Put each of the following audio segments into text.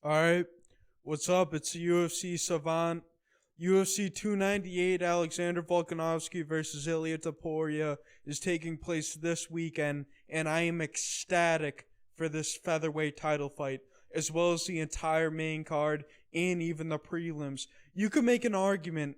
Alright, what's up? It's the UFC Savant. UFC 298 Alexander Volkanovski versus Elliot Topuria is taking place this weekend, and I am ecstatic for this featherweight title fight, as well as the entire main card and even the prelims. You could make an argument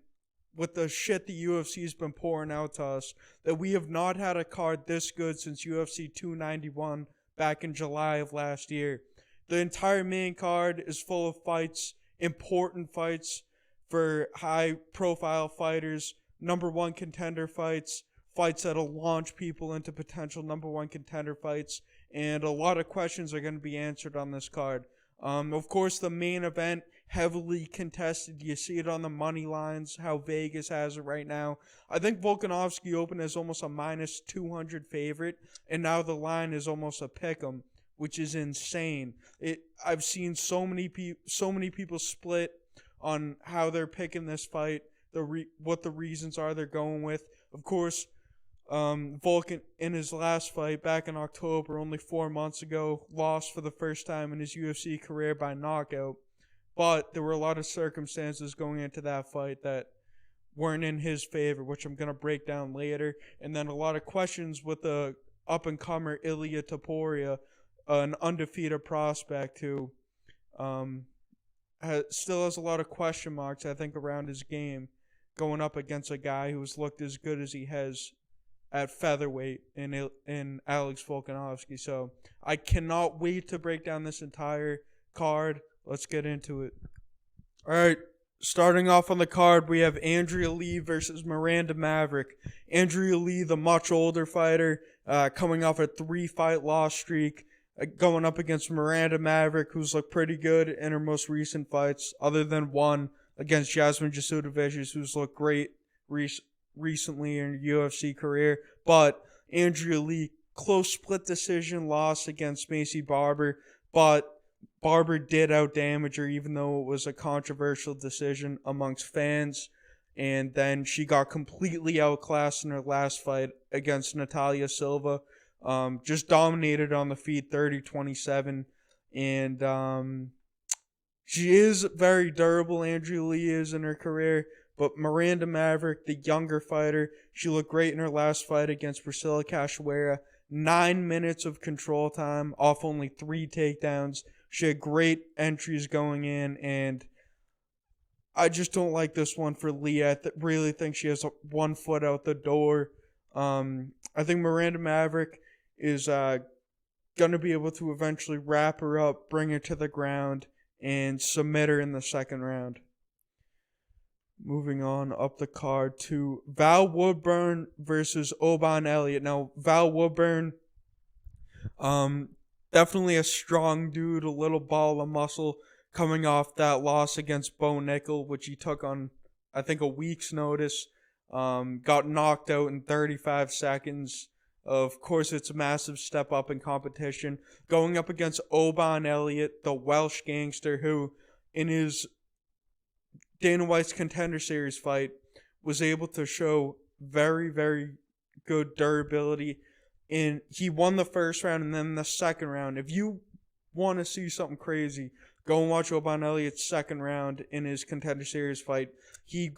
with the shit the UFC's been pouring out to us that we have not had a card this good since UFC 291 back in July of last year. The entire main card is full of fights, important fights for high profile fighters, number one contender fights, fights that'll launch people into potential number one contender fights, and a lot of questions are going to be answered on this card. Of course, the main event, heavily contested. You see it on the money lines, how Vegas has it right now. I think Volkanovski opened as almost a minus 200 favorite, and now the line is almost a pick 'em, which is insane. I've seen so many people split on how they're picking this fight, what the reasons are they're going with. Of course, Volkan in his last fight back in October, only 4 months ago, lost for the first time in his UFC career by knockout. But there were a lot of circumstances going into that fight that weren't in his favor, which I'm going to break down later. And then a lot of questions with the up-and-comer Ilya Topuria, an undefeated prospect who still has a lot of question marks, I think, around his game, going up against a guy who's looked as good as he has at featherweight in Alex Volkanovski. So I cannot wait to break down this entire card. Let's get into it. All right, starting off on the card, we have Andrea Lee versus Miranda Maverick. Andrea Lee, the much older fighter, coming off a 3-fight loss streak, going up against Miranda Maverick, who's looked pretty good in her most recent fights, other than one against Jasmine Jasudavicius, who's looked great recently in her UFC career. But Andrea Lee, close split decision loss against Macy Barber, but Barber did outdamage her, even though it was a controversial decision amongst fans. And then she got completely outclassed in her last fight against Natalia Silva. Just dominated on the feet, 30-27. And she is very durable, Andrea Lee is, in her career. But Miranda Maverick, the younger fighter, she looked great in her last fight against Priscilla Cachoeira. 9 minutes of control time off only 3 takedowns. She had great entries going in, and I just don't like this one for Lee. I really think she has 1 foot out the door. I think Miranda Maverick is going to be able to eventually wrap her up, bring her to the ground, and submit her in the second round. Moving on up the card to Val Woodburn versus Oban Elliot. Now, Val Woodburn, definitely a strong dude, a little ball of muscle, coming off that loss against Bo Nickel, which he took on, I think, a week's notice. Got knocked out in 35 seconds. Of course, it's a massive step up in competition. Going up against Oban Elliot, the Welsh gangster, who in his Dana White's Contender Series fight was able to show very, very good durability. And he won the first round and then the second round. If you want to see something crazy, go and watch Oban Elliott's second round in his Contender Series fight. He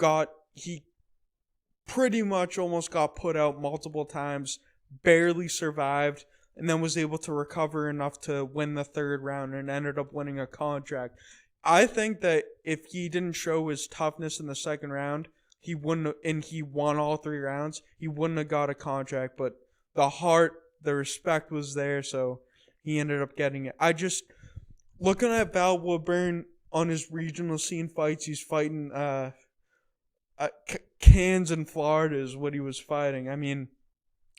pretty much almost got put out multiple times, barely survived, and then was able to recover enough to win the third round and ended up winning a contract. I think that if he didn't show his toughness in the second round, he wouldn't, and he won all 3 rounds, he wouldn't have got a contract. But the heart, the respect was there, so he ended up getting it. Looking at Val Woodburn on his regional scene fights, he's fighting Cairns in Florida is what he was fighting. I mean,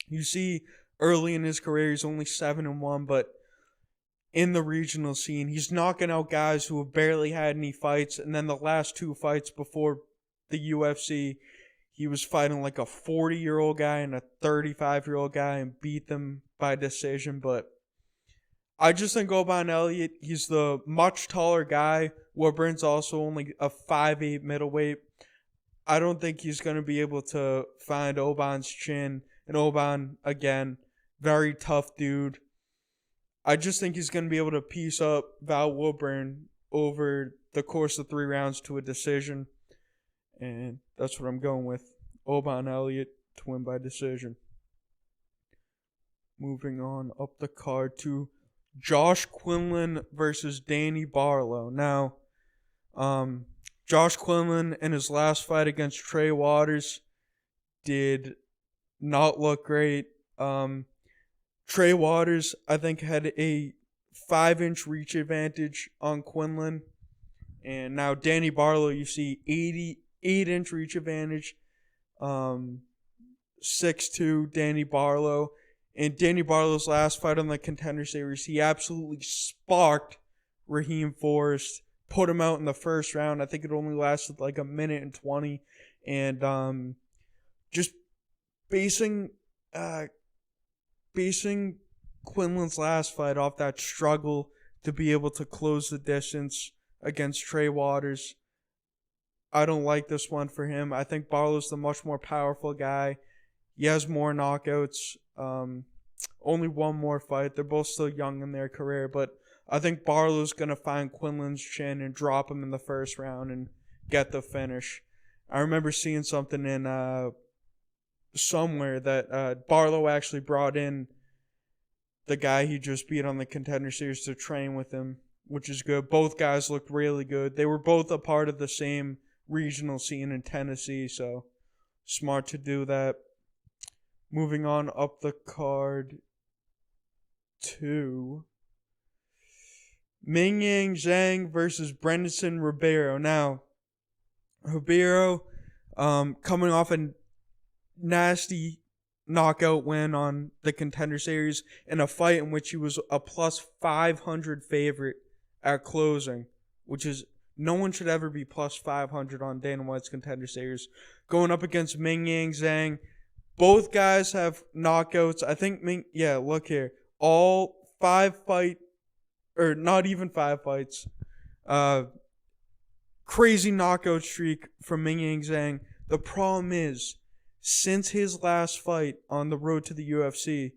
you see early in his career, he's only 7-1, but in the regional scene, he's knocking out guys who have barely had any fights. And then the last 2 fights before the UFC, he was fighting like a 40-year-old guy and a 35-year-old guy and beat them by decision. But I just think Oban Elliott, he's the much taller guy. Woodburn's also only a 5'8" middleweight. I don't think he's going to be able to find Oban's chin. And Oban, again, very tough dude. I just think he's going to be able to piece up Val Woodburn over the course of 3 rounds to a decision. And that's what I'm going with. Oban Elliot to win by decision. Moving on up the card to Josh Quinlan versus Danny Barlow. Now, Josh Quinlan in his last fight against Trey Waters did not look great. Trey Waters, I think, had a 5-inch reach advantage on Quinlan. And now Danny Barlow, you see 8-inch reach advantage. 6'2", Danny Barlow. In Danny Barlow's last fight on the Contender Series, he absolutely sparked Raheem Forrest, put him out in the first round. I think it only lasted like a minute and 20. And just basing Quinlan's last fight off that struggle to be able to close the distance against Trey Waters. I don't like this one for him. I think Barlow's the much more powerful guy. He has more knockouts. Only one more fight. They're both still young in their career, but I think Barlow's going to find Quinlan's chin and drop him in the first round and get the finish. I remember seeing something in somewhere that Barlow actually brought in the guy he just beat on the Contender Series to train with him, which is good. Both guys looked really good. They were both a part of the same regional scene in Tennessee, so smart to do that. Moving on up the card to Mingyang Zhang versus Brendson Ribeiro. Now, Ribeiro coming off a nasty knockout win on the Contender Series in a fight in which he was a plus 500 favorite at closing, which is no one should ever be plus 500 on Dana White's Contender Series. Going up against Mingyang Zhang. Both guys have knockouts. I think, look here. All 5 fight, or not even 5 fights. Crazy knockout streak from Mingyang Zhang. The problem is, since his last fight on the road to the UFC,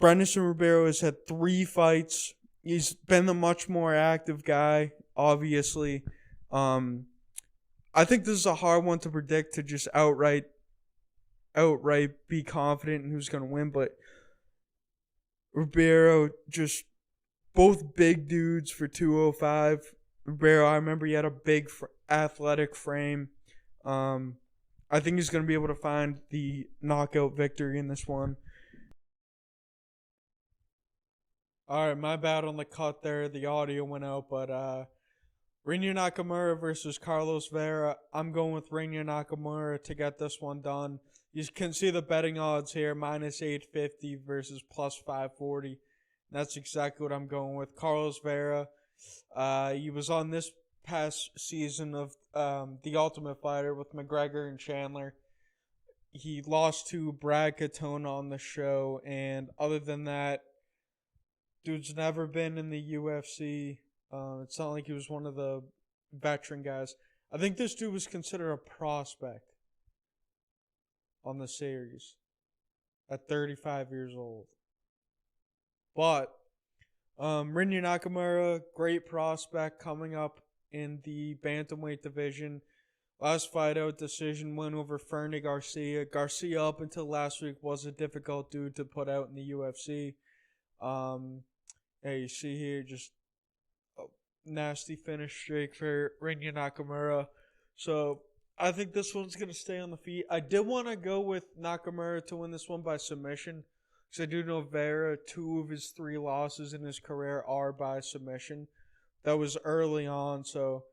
Brendson Ribeiro has had 3 fights. He's been the much more active guy, obviously. I think this is a hard one to predict to just outright be confident in who's going to win, but Ribeiro, just both big dudes for 205. Ribeiro, I remember he had a big athletic frame. I think he's going to be able to find the knockout victory in this one. Alright, my bad on the cut there. The audio went out, but Rinya Nakamura versus Carlos Vera. I'm going with Rinya Nakamura to get this one done. You can see the betting odds here, minus 850 versus plus 540. That's exactly what I'm going with. Carlos Vera, he was on this past season of The Ultimate Fighter with McGregor and Chandler. He lost to Brad Katona on the show, and other than that, dude's never been in the UFC. It's not like he was one of the veteran guys. I think this dude was considered a prospect on the series at 35 years old. But Rinya Nakamura, great prospect coming up in the bantamweight division. Last fight out, decision win over Fernie Garcia. Garcia up until last week was a difficult dude to put out in the UFC. You see here just a nasty finish streak for Rinya Nakamura. So I think this one's going to stay on the feet. I did want to go with Nakamura to win this one by submission, because I do know Vera, 2 of his 3 losses in his career are by submission. That was early on, so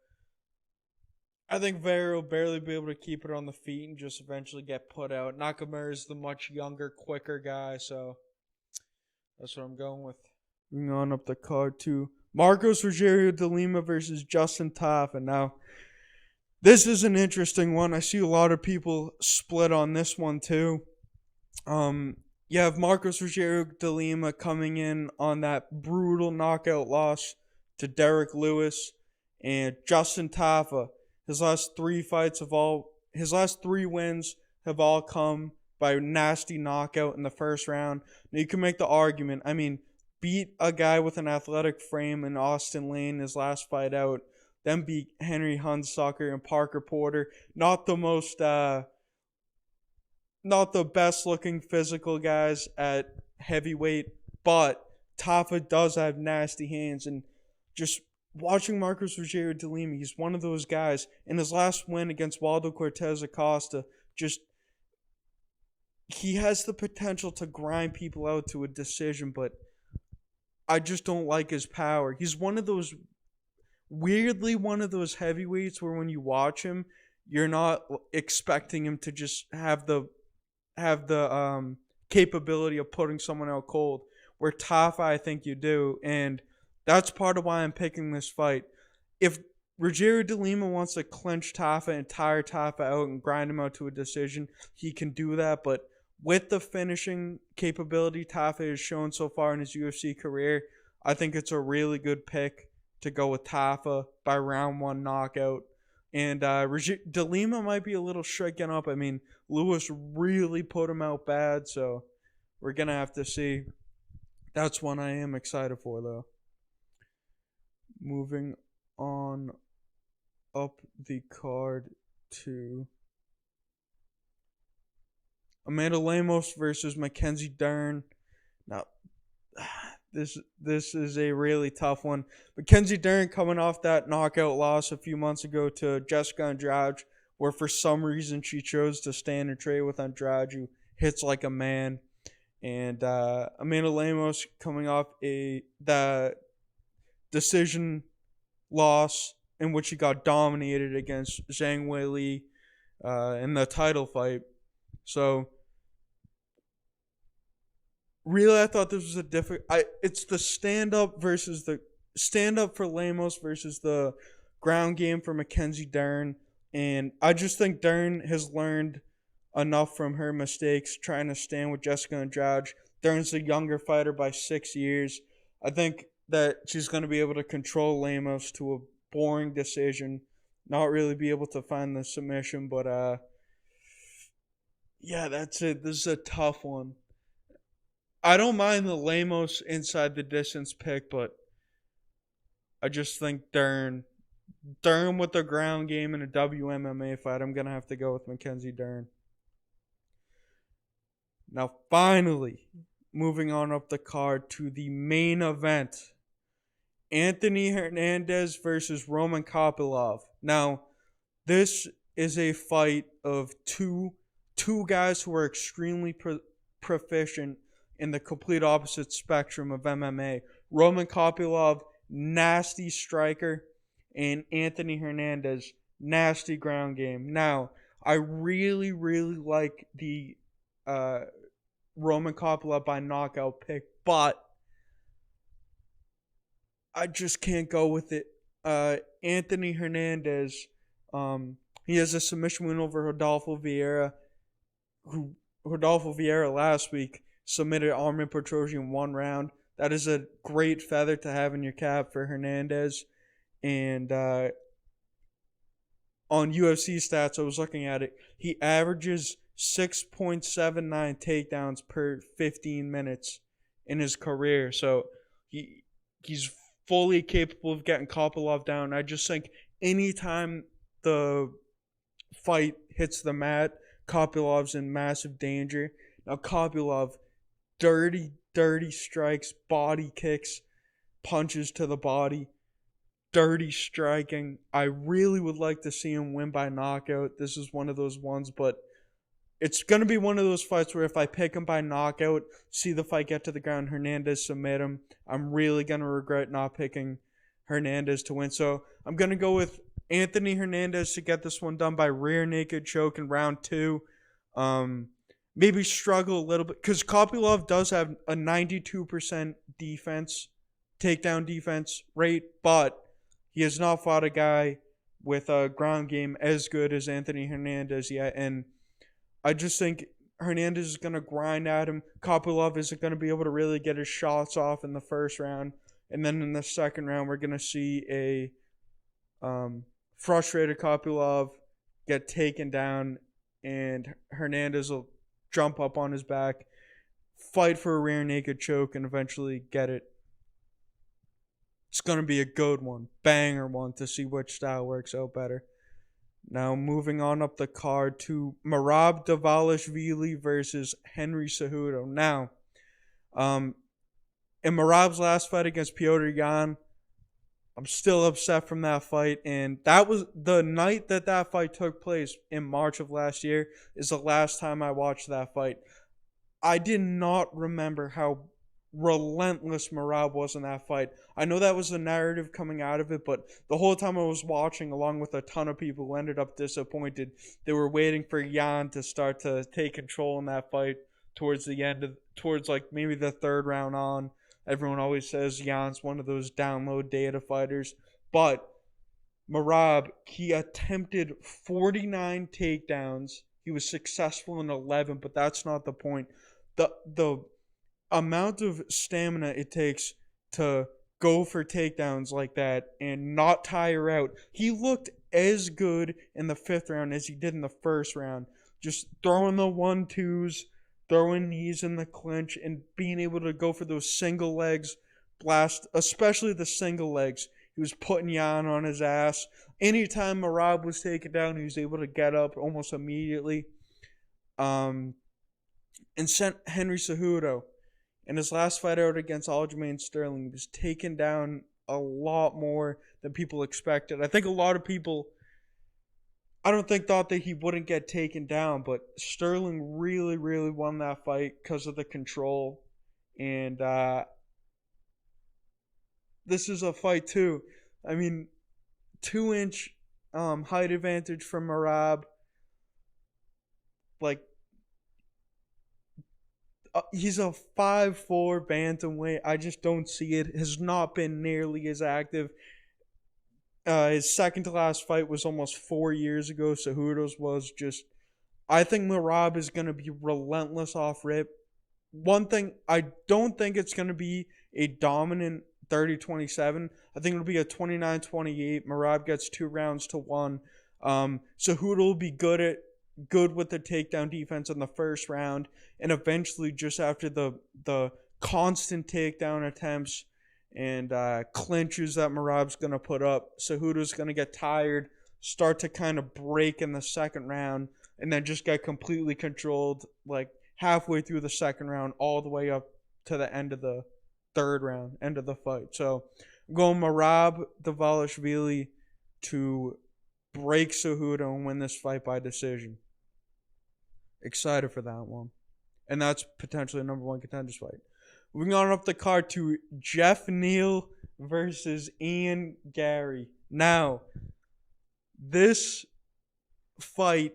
I think Vera will barely be able to keep it on the feet and just eventually get put out. Nakamura is the much younger, quicker guy, so that's what I'm going with. Moving on up the card to Marcos Rogerio de Lima versus Justin Tafa. Now, this is an interesting one. I see a lot of people split on this one too. You have Marcos Rogerio de Lima coming in on that brutal knockout loss to Derek Lewis, and Justin Tafa. His last 3 wins have all come by nasty knockout in the first round. Now you can make the argument. I mean, beat a guy with an athletic frame in Austin Lane his last fight out, then beat Henry Hunsucker and Parker Porter. Not the best looking physical guys at heavyweight, but Tafa does have nasty hands. And just watching Marcos Rogerio de Lima, he's one of those guys. In his last win against Waldo Cortez Acosta, he has the potential to grind people out to a decision, but I just don't like his power. He's one of those heavyweights where when you watch him, you're not expecting him to just have the capability of putting someone out cold. Where Tafa, I think you do, and that's part of why I'm picking this fight. If Rogerio de Lima wants to clinch Tafa and tire Tafa out and grind him out to a decision, he can do that, but with the finishing capability Tafa has shown so far in his UFC career, I think it's a really good pick to go with Tafa by round 1 knockout. And de Lima might be a little shaken up. I mean, Lewis really put him out bad, so we're going to have to see. That's one I am excited for, though. Moving on up the card to Amanda Lemos versus Mackenzie Dern. Now, this is a really tough one. Mackenzie Dern coming off that knockout loss a few months ago to Jessica Andrade, where for some reason she chose to stand and trade with Andrade, who hits like a man. And Amanda Lemos coming off the decision loss in which she got dominated against Zhang Weili in the title fight. So, really, I thought this was a different. It's the stand up for Lemos versus the ground game for Mackenzie Dern, and I just think Dern has learned enough from her mistakes trying to stand with Jessica Andrade. Dern's a younger fighter by 6 years. I think that she's going to be able to control Lemos to a boring decision, not really be able to find the submission, but yeah, that's it. This is a tough one. I don't mind the Lemos inside the distance pick, but I just think Dern with the ground game in a WMMA fight, I'm going to have to go with Mackenzie Dern. Now, finally, moving on up the card to the main event. Anthony Hernandez versus Roman Kopylov. Now, this is a fight of two guys who are extremely proficient in the complete opposite spectrum of MMA. Roman Kopylov, nasty striker, and Anthony Hernandez, nasty ground game. Now, I really, really like the Roman Kopylov by knockout pick, but I just can't go with it. Anthony Hernandez, he has a submission win over Rodolfo Vieira, who Rodolfo Vieira last week submitted Armin Petrosyan in 1 round. That is a great feather to have in your cap for Hernandez. And on UFC stats, I was looking at it, he averages 6.79 takedowns per 15 minutes in his career. So he's fully capable of getting Kopylov down. I just think anytime the fight hits the mat, Kopylov's in massive danger. Now Kopylov, dirty strikes, body kicks, punches to the body, dirty striking. I really would like to see him win by knockout. This is one of those ones, but it's going to be one of those fights where if I pick him by knockout, see the fight get to the ground, Hernandez submit him, I'm really going to regret not picking Hernandez to win. So I'm going to go with Anthony Hernandez to get this one done by rear naked choke in round 2. Maybe struggle a little bit because Kopylov does have a 92% takedown defense rate, but he has not fought a guy with a ground game as good as Anthony Hernandez yet, and I just think Hernandez is going to grind at him. Kopylov isn't going to be able to really get his shots off in the first round, and then in the second round we're going to see a frustrated Kopylov get taken down, and Hernandez will jump up on his back, fight for a rear naked choke, and eventually get it. It's going to be a good one, banger one, to see which style works out better. Now, moving on up the card to Merab Dvalishvili versus Henry Cejudo. Now, in Merab's last fight against Petr Yan, I'm still upset from that fight, and that was the night that fight took place in March of last year is the last time I watched that fight. I did not remember how relentless Merab was in that fight. I know that was the narrative coming out of it, but the whole time I was watching, along with a ton of people who ended up disappointed, they were waiting for Yan to start to take control in that fight towards the end, towards like maybe the third round on. Everyone always says Jan's one of those download data fighters, but Merab, he attempted 49 takedowns. He was successful in 11, but that's not the point. The amount of stamina it takes to go for takedowns like that and not tire out. He looked as good in the 5th round as he did in the 1st round. Just throwing the 1-2s, throwing knees in the clinch, and being able to go for those single legs blast, especially the single legs. He was putting Yan on his ass. Anytime Merab was taken down, he was able to get up almost immediately. And sent Henry Cejudo in his last fight out against Aljamain Sterling. He was taken down a lot more than people expected. I think a lot of people, I don't think, thought that he wouldn't get taken down, but Sterling really, really won that fight because of the control. And this is a fight too. I mean, 2-inch height advantage from Merab. Like, he's a 5'4" bantamweight. I just don't see it. Has not been nearly as active. His second to last fight was almost 4 years ago. Cejudo's was just... I think Merab is going to be relentless off rip. One thing, I don't think it's going to be a dominant 30-27. I think it'll be a 29-28. Merab gets 2 rounds to 1. Cejudo will be good with the takedown defense in the 1st round, and eventually, just after the constant takedown attempts and clinches that Merab's going to put up, Cejudo's going to get tired, start to kind of break in the 2nd round, and then just get completely controlled like halfway through the 2nd round all the way up to the end of the 3rd round, end of the fight. So I'm going Merab Dvalishvili to break Cejudo and win this fight by decision. Excited for that one. And that's potentially a number 1 contenders fight. Moving on up the card to Jeff Neal versus Ian Garry. Now, this fight,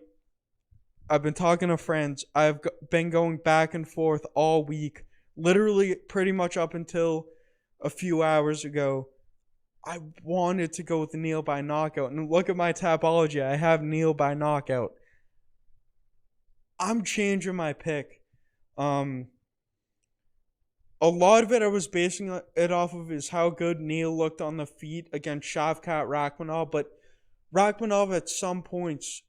I've been talking to friends. I've been going back and forth all week. Literally pretty much up until a few hours ago. I wanted to go with Neal by knockout. And look at my Tapology. I have Neal by knockout. I'm changing my pick. A lot of it I was basing it off of is how good Neal looked on the feet against Shavkat Rakhmonov. But Rakhmonov at some points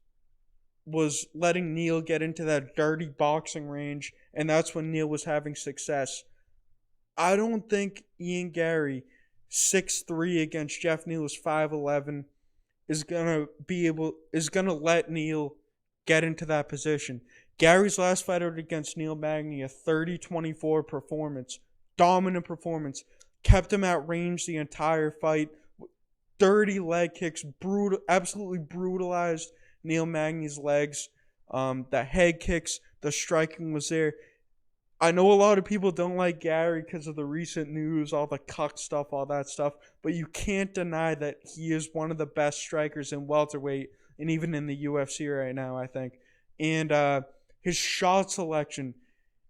was letting Neal get into that dirty boxing range. And that's when Neal was having success. I don't think Ian Garry, 6'3" against Jeff Neal, is 5'11", is gonna let Neal get into that position. Gary's last fight out against Neil Magny, a 30-24 performance, dominant performance, kept him at range the entire fight. 30 leg kicks, absolutely brutalized Neil Magny's legs. The head kicks, the striking was there. I know a lot of people don't like Garry because of the recent news, all the cuck stuff, all that stuff, but you can't deny that he is one of the best strikers in welterweight and even in the UFC right now, I think. And his shot selection,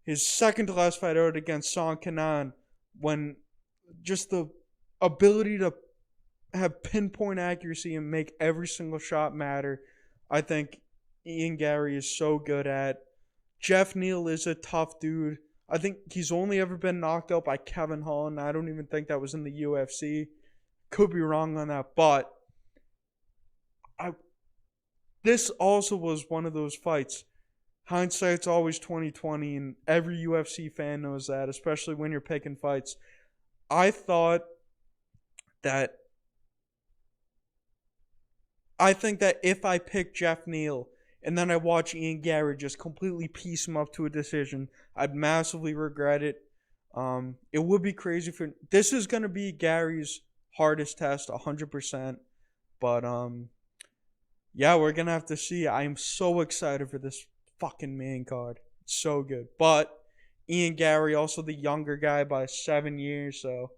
his second to last fight out against Song Kenan, when just the ability to have pinpoint accuracy and make every single shot matter, I think Ian Garry is so good at. Jeff Neal is a tough dude. I think he's only ever been knocked out by Kevin Holland. I don't even think that was in the UFC. Could be wrong on that, but this also was one of those fights. Hindsight's always 20/20, and every UFC fan knows that, especially when you're picking fights. I thought that I think that if I pick Jeff Neal and then I watch Ian Garry just completely piece him up to a decision, I'd massively regret it. It would be crazy for this is gonna be Gary's hardest test, 100%. But yeah, we're gonna have to see. I am so excited for this fucking main card. It's so good. But Ian Garry, also the younger guy by 7 years, so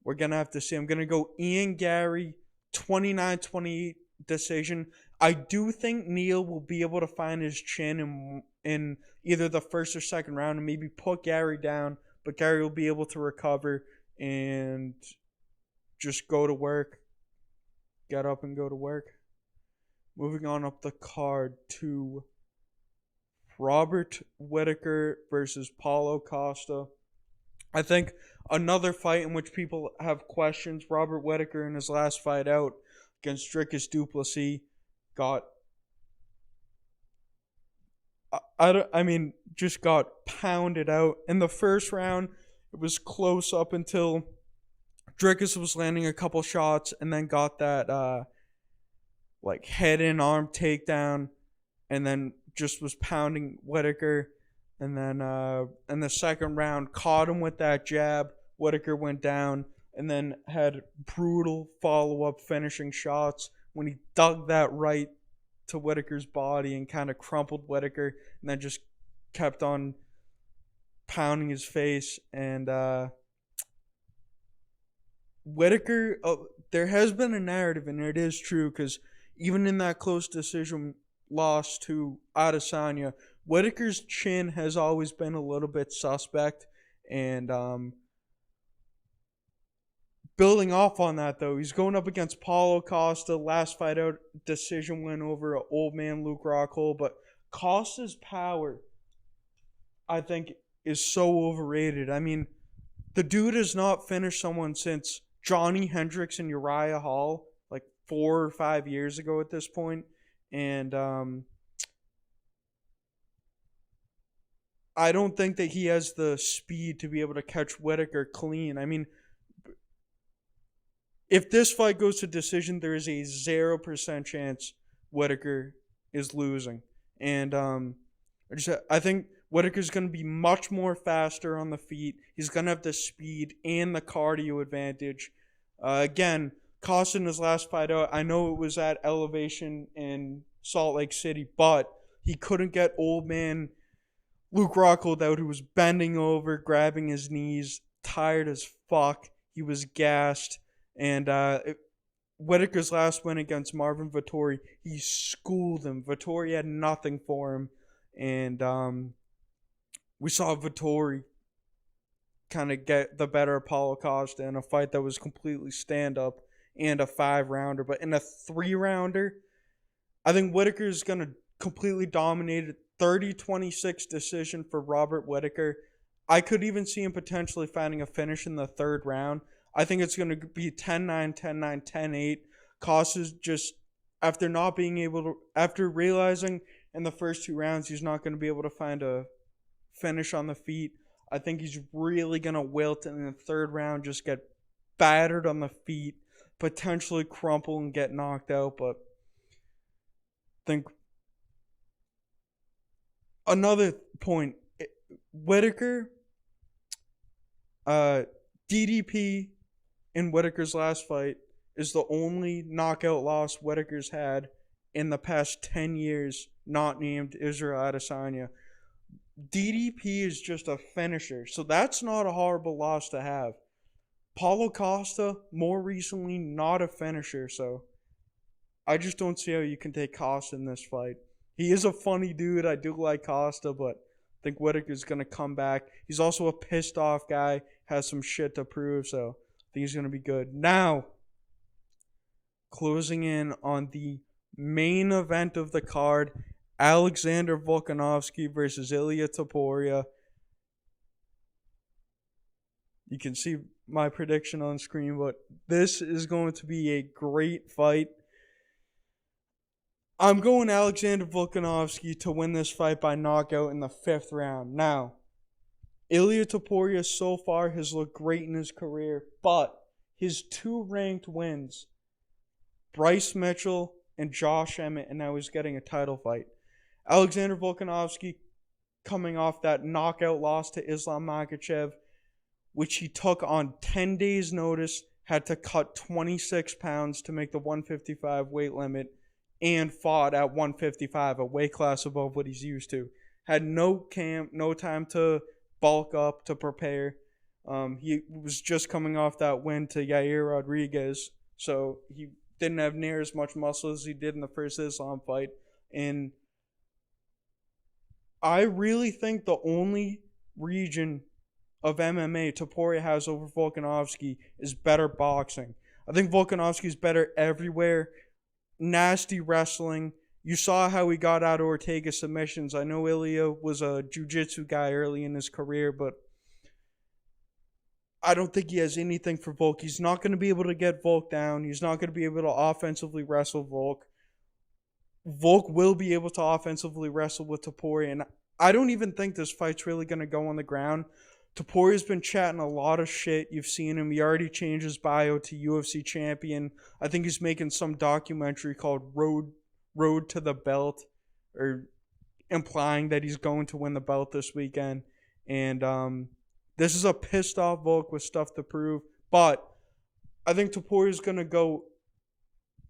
we're gonna have to see. I'm gonna go Ian Garry, 29-28 decision. I do think Neal will be able to find his chin in either the first or second round and maybe put Garry down, but Garry will be able to recover and just go to work. Get up and go to work. Moving on up the card to Robert Whittaker versus Paulo Costa. I think another fight in which people have questions. Robert Whittaker in his last fight out against Dricus du Plessis got just got pounded out. In the first round, it was close up until Dricus was landing a couple shots and then got that head and arm takedown and then just was pounding Whittaker. And then in the second round, caught him with that jab. Whittaker went down and then had brutal follow-up finishing shots when he dug that right to Whittaker's body and kind of crumpled Whittaker and then just kept on pounding his face. And Whittaker, there has been a narrative, and it is true, because even in that close decision loss to Adesanya, Whittaker's chin has always been a little bit suspect. And building off on that, though, he's going up against Paulo Costa. Last fight out, decision win over an old man Luke Rockhold. But Costa's power, I think, is so overrated. I mean, the dude has not finished someone since Johnny Hendricks and Uriah Hall, like 4 or 5 years ago at this point. And I don't think that he has the speed to be able to catch Whittaker clean. I mean, if this fight goes to decision, there is a 0% chance Whittaker is losing. And I think Whittaker's going to be much more faster on the feet. He's going to have the speed and the cardio advantage. Again, Costa in his last fight out, I know it was at Elevation in Salt Lake City, but he couldn't get old man Luke Rockhold out, who was bending over, grabbing his knees, tired as fuck. He was gassed. And Whittaker's last win against Marvin Vettori, he schooled him. Vettori had nothing for him. And we saw Vettori kind of get the better of Paulo Costa in a fight that was completely stand-up and a 5-rounder. But in a 3-rounder, I think Whittaker's going to completely dominate it. 30-26 decision for Robert Whittaker. I could even see him potentially finding a finish in the 3rd round. I think it's going to be 10-9, 10-9, 10-8. Costa's just, after realizing in the first 2 rounds he's not going to be able to find a finish on the feet, I think he's really going to wilt and in the 3rd round just get battered on the feet, potentially crumple and get knocked out. But I think another point, Whittaker, DDP in Whittaker's last fight is the only knockout loss Whittaker's had in the past 10 years, not named Israel Adesanya. DDP is just a finisher, so that's not a horrible loss to have. Paulo Costa, more recently, not a finisher, so I just don't see how you can take Costa in this fight. He is a funny dude. I do like Costa, but I think Whittaker's going to come back. He's also a pissed off guy, has some shit to prove, so I think he's going to be good. Now, closing in on the main event of the card, Alexander Volkanovski versus Elliot Topuria. You can see my prediction on screen, but this is going to be a great fight. I'm going Alexander Volkanovski to win this fight by knockout in the 5th round. Now, Elliot Topuria so far has looked great in his career, but his 2 ranked wins, Bryce Mitchell and Josh Emmett, and now he's getting a title fight. Alexander Volkanovski coming off that knockout loss to Islam Makhachev, which he took on 10 days' notice, had to cut 26 pounds to make the 155 weight limit, and fought at 155, a weight class above what he's used to. Had no camp, no time to bulk up, to prepare. He was just coming off that win to Yair Rodriguez, so he didn't have near as much muscle as he did in the first Islam fight. And I really think the only region of MMA Topuria has over Volkanovski is better boxing. I think Volkanovski is better everywhere. Nasty wrestling. You saw how he got out of Ortega's submissions. I know Elliot was a jiu-jitsu guy early in his career, but I don't think he has anything for Volk. He's not going to be able to get Volk down. He's not going to be able to offensively wrestle Volk. Volk will be able to offensively wrestle with Topuria, and I don't even think this fight's really going to go on the ground. Topuria's been chatting a lot of shit. You've seen him. He already changed his bio to UFC champion. I think he's making some documentary called Road to the Belt, or implying that he's going to win the belt this weekend. And this is a pissed off Volk with stuff to prove. But I think Topuria's going to go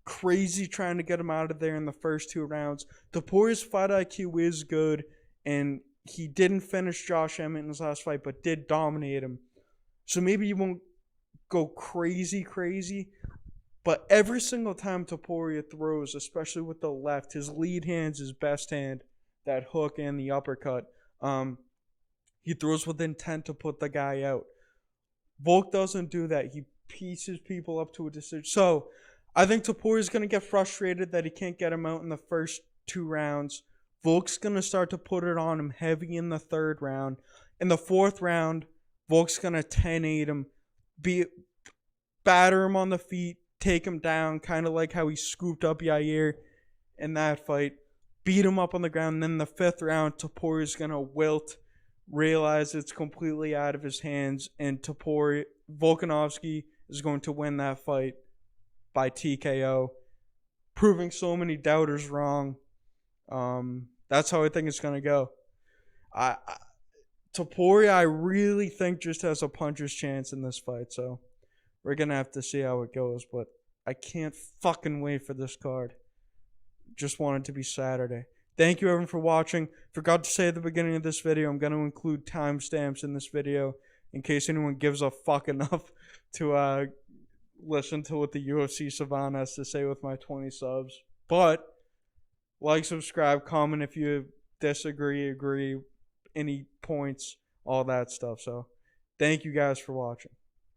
crazy trying to get him out of there in the first 2 rounds. Topuria's fight IQ is good, and he didn't finish Josh Emmett in his last fight, but did dominate him. So maybe he won't go crazy, but every single time Topuria throws, especially with the left, his lead hand's his best hand, that hook and the uppercut. He throws with intent to put the guy out. Volk doesn't do that. He pieces people up to a decision. So I think Topuria's going to get frustrated that he can't get him out in the first 2 rounds. Volk's going to start to put it on him heavy in the 3rd round. In the 4th round, Volk's going to 10-8 him, batter him on the feet, take him down, kind of like how he scooped up Yair in that fight, beat him up on the ground. And then in the 5th round, Topuria's going to wilt, realize it's completely out of his hands, and Volkanovski is going to win that fight by TKO, proving so many doubters wrong. That's how I think it's going to go. Topuria, I really think, just has a puncher's chance in this fight, so we're going to have to see how it goes, but I can't fucking wait for this card. Just want it to be Saturday. Thank you, everyone, for watching. Forgot to say at the beginning of this video, I'm going to include timestamps in this video in case anyone gives a fuck enough to listen to what the UFC Savant has to say with my 20 subs. But like, subscribe, comment if you disagree, agree, any points, all that stuff. So thank you guys for watching.